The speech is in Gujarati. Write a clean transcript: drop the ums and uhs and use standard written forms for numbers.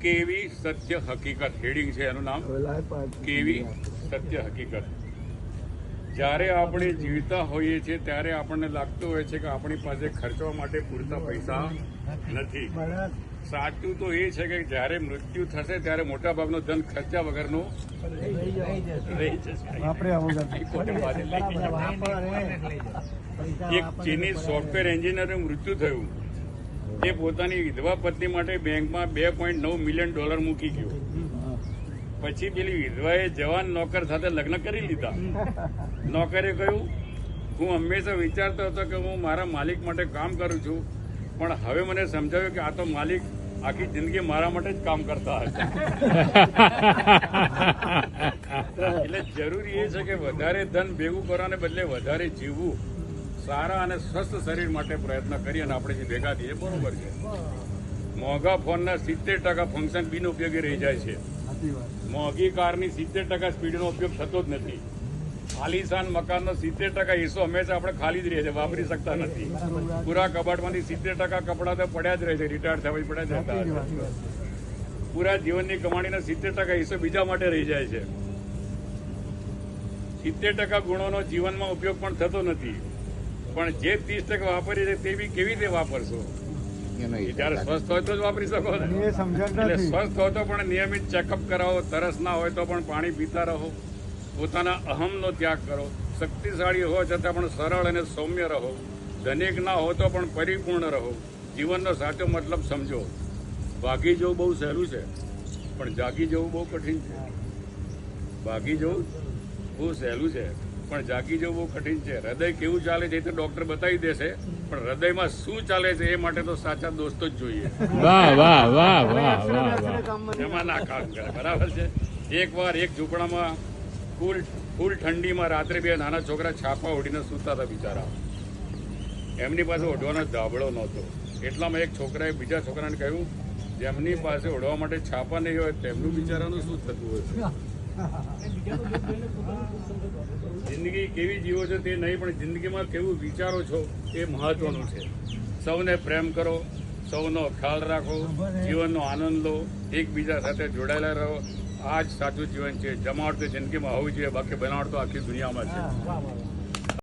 કેવી સત્ય હકીકત હેડિંગ છે એનું નામ, કેવી સત્ય હકીકત. જ્યારે આપણે જીવતા હોઈએ છીએ ત્યારે આપણને લાગતું હોય છે કે આપણી પાસે ખર્ચવા માટે પૂરતા પૈસા નથી. સાચું તો એ છે કે જ્યારે મૃત્યુ થશે ત્યારે મોટા ભાગનું ધન ખર્ચા વગરનું રહી જશે. એક ચીની સોફ્ટવેર એન્જિનિયરનું મૃત્યુ થયું. તે પોતાની વિધવા પત્ની માટે બેંકમાં $2.9 મિલિયન મૂકી ગયો. પછી પેલી વિધવાએ જવાન નોકર સાથે લગ્ન કરી લીધા. નોકરે કહ્યું, હું હંમેશા વિચારતો હતો કે હું મારા માલિક માટે કામ કરું છું, પણ હવે મને સમજાવ્યું કે આ તો માલિક આખી જિંદગી મારા માટે જ કામ કરતા હતા. એટલે જરૂરી એ છે કે વધારે ધન ભેગું કરવાને બદલે વધારે જીવવું, સારા અને સ્વસ્થ શરીર માટે પ્રયત્ન કરી અને આપણે જે ભેગા થઈએ બરોબર છે. મોંઘા ફોનના 70% ફંક્શન બિનઉપયોગી રહી જાય છે. મોંઘી કારની 70% સ્પીડનો ઉપયોગ થતો જ નથી. આલીશાન મકાનનો 70% હિસ્સો હંમેશા આપણે ખાલી જ રહે છે, વાપરી શકતા નથી. પૂરા કબાટમાંથી 70% કપડાં તો પડ્યા જ રહે છે, રિટાયર થયા પછી પડ્યા જતા. પૂરા જીવનની કમાણીનો 70% હિસ્સો બીજા માટે રહી જાય છે. 70% ગુણોનો જીવનમાં ઉપયોગ પણ થતો નથી. પણ જે 30% વાપરી છે તે બી કેવી રીતે વાપરશો? જયારે સ્વસ્થ હોય તો જ વાપરી શકો ને. એટલે સ્વસ્થ હોય તો પણ નિયમિત ચેકઅપ કરાવો, તરસ ના હોય તો પણ પાણી પીતા રહો, પોતાના અહમનો ત્યાગ કરો, શક્તિશાળી હોવા છતાં પણ સરળ અને સૌમ્ય રહો, ધનિક ના હો તો પણ પરિપૂર્ણ રહો, જીવનનો સાચો મતલબ સમજો. ભાગી જવું બહુ સહેલું છે, પણ જાગી જવું બહુ કઠિન છે. ભાગી જવું બહુ સહેલું છે, પણ જાગી જવું બહુ કઠિન છે. હૃદય કેવું ચાલે છે એ તો ડોક્ટર બતાવી દેશે, પણ હૃદયમાં શું ચાલે છે એ માટે તો સાચા દોસ્તો જ જોઈએ. એમાં ના કામ કરે, બરાબર છે. એક વાર એક ઝૂંપડામાં ફૂલ ઠંડીમાં રાત્રે 2 નાના છોકરા છાપા ઓઢીને સૂતા હતા બિચારા. એમની પાસે ઓઢવાનો ધાબળો નહોતો. એટલામાં એક છોકરાએ બીજા છોકરાને કહ્યું, જેમની પાસે ઓઢવા માટે છાપા નહીં હોય તેમનું બિચારાનું શું થતું હશે? જિંદગી કેવી જીવો છો તે નહીં, પણ જિંદગીમાં કેવું વિચારો છો એ મહત્વનું છે. સૌને પ્રેમ કરો, સૌનો ખ્યાલ રાખો, જીવનનો આનંદ લો, એકબીજા સાથે જોડાયેલા રહો. આ જ સાચું જીવન છે. જમાવટ તો જિંદગીમાં હોવી જોઈએ, બાકી બનાવટ તો આખી દુનિયામાં છે.